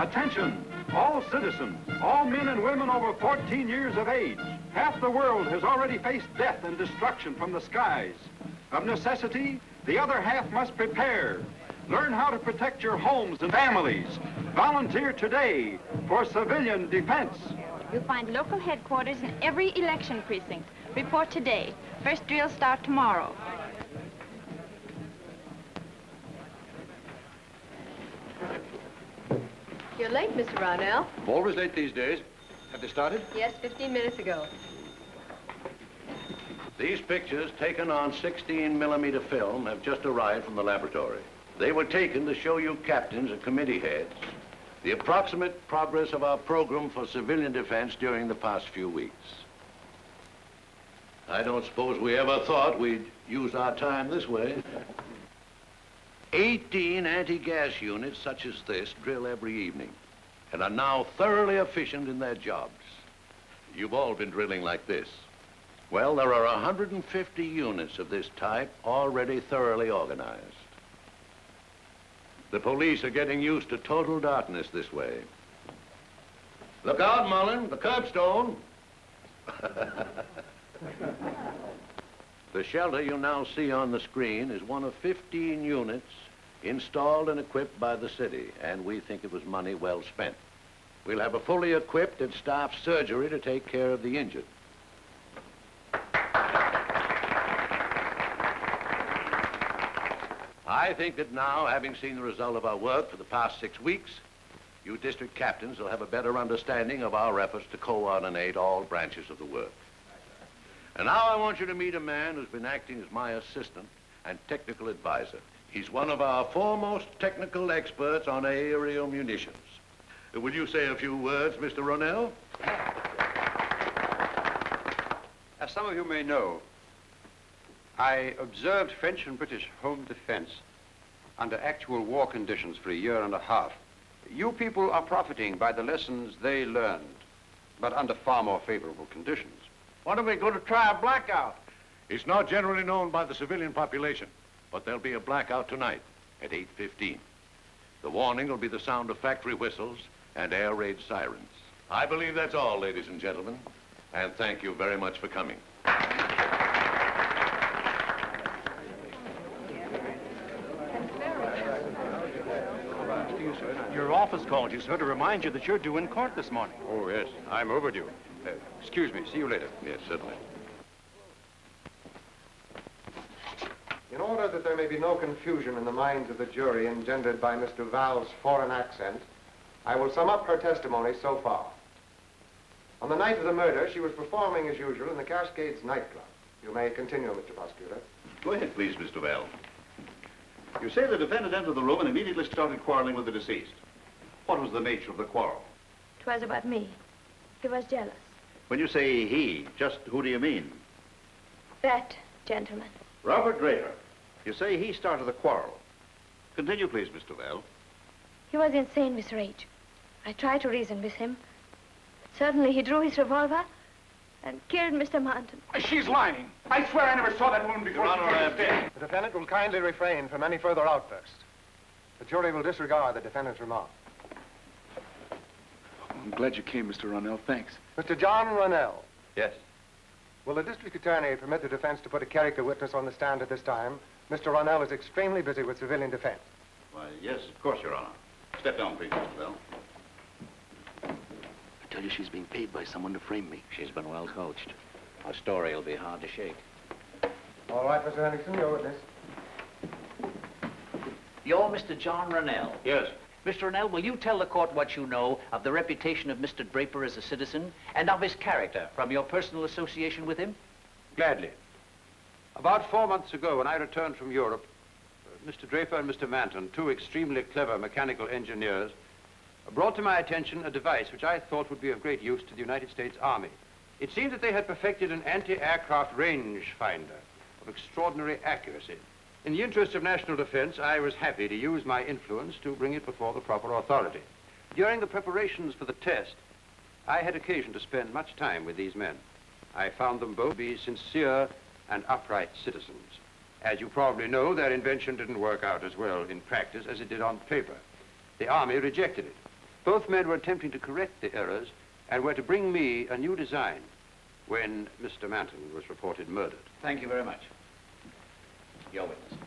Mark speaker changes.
Speaker 1: Attention, all citizens, all men and women over 14 years of age. Half the world has already faced death and destruction from the skies. Of necessity, the other half must prepare. Learn how to protect your homes and families. Volunteer today for civilian defense.
Speaker 2: You'll find local headquarters in every election precinct. Report today. First drills start tomorrow.
Speaker 3: You're late, Mr. Brownell.
Speaker 4: I'm always late these days. Have they started?
Speaker 3: Yes, 15 minutes ago.
Speaker 4: These pictures, taken on 16mm film, have just arrived from the laboratory. They were taken to show you captains and committee heads the approximate progress of our program for civilian defense during the past few weeks. I don't suppose we ever thought we'd use our time this way. 18 anti-gas units such as this drill every evening and are now thoroughly efficient in their jobs. You've all been drilling like this. Well, there are 150 units of this type already thoroughly organized. The police are getting used to total darkness this way. Look out, Mullen, the curbstone. The shelter you now see on the screen is one of 15 units installed and equipped by the city, and we think it was money well spent. We'll have a fully equipped and staffed surgery to take care of the injured. I think that now, having seen the result of our work for the past 6 weeks, you district captains will have a better understanding of our efforts to coordinate all branches of the work. And now I want you to meet a man who's been acting as my assistant and technical advisor. He's one of our foremost technical experts on aerial munitions. Will you say a few words, Mr. Ronell?
Speaker 5: As some of you may know, I observed French and British home defense under actual war conditions for a year and a half. You people are profiting by the lessons they learned, but under far more favorable conditions.
Speaker 4: Why don't we go to try a blackout? It's not generally known by the civilian population, but there'll be a blackout tonight at 8:15. The warning will be the sound of factory whistles and air raid sirens. I believe that's all, ladies and gentlemen, and thank you very much for coming.
Speaker 6: Your office called you, sir, to remind you that you're due in court this morning.
Speaker 5: Oh, yes, I'm overdue. Excuse me, see you later.
Speaker 4: Yes, certainly.
Speaker 7: In order that there may be no confusion in the minds of the jury engendered by Miss Duval's foreign accent, I will sum up her testimony so far. On the night of the murder, she was performing as usual in the Cascades nightclub. You may continue, Mr. Prosecutor.
Speaker 8: Go ahead, please, Mr. Duval. You say the defendant entered the room and immediately started quarreling with the deceased. What was the nature of the quarrel?
Speaker 2: 'Twas about me. He was jealous.
Speaker 8: When you say he, just who do you mean?
Speaker 2: That gentleman.
Speaker 8: Robert Draper. You say he started the quarrel. Continue, please, Mr. Duval.
Speaker 2: He was insane, Mr. H. I tried to reason with him. But suddenly he drew his revolver and killed Mr. Martin.
Speaker 6: She's lying. I swear I never saw that woman before.
Speaker 8: Your Honor, I object.
Speaker 7: The defendant will kindly refrain from any further outburst. The jury will disregard the defendant's remark.
Speaker 6: I'm glad you came, Mr. Ronell. Thanks.
Speaker 7: Mr. John Ronell,
Speaker 5: Yes.
Speaker 7: will the district attorney permit the defense to put a character witness on the stand at this time? Mr. Ronell is extremely busy with civilian defense.
Speaker 8: Why, yes, of course, Your Honor. Step down, please, Mr. Duval.
Speaker 6: I tell you, she's being paid by someone to frame me.
Speaker 9: She's been well coached. Her story will be hard to shake.
Speaker 7: All right, Mr. Henderson, your witness.
Speaker 9: You're Mr. John Ronell.
Speaker 8: Yes.
Speaker 9: Mr. Ronell, will you tell the court what you know of the reputation of Mr. Draper as a citizen and of his character from your personal association with him?
Speaker 5: Gladly. About 4 months ago, when I returned from Europe, Mr. Draper and Mr. Manton, two extremely clever mechanical engineers, brought to my attention a device which I thought would be of great use to the United States Army. It seemed that they had perfected an anti-aircraft range finder of extraordinary accuracy. In the interest of national defense, I was happy to use my influence to bring it before the proper authority. During the preparations for the test, I had occasion to spend much time with these men. I found them both to be sincere and upright citizens. As you probably know, their invention didn't work out as well in practice as it did on paper. The Army rejected it. Both men were attempting to correct the errors and were to bring me a new design when Mr. Manton was reported murdered.
Speaker 9: Thank you very much. Your witness.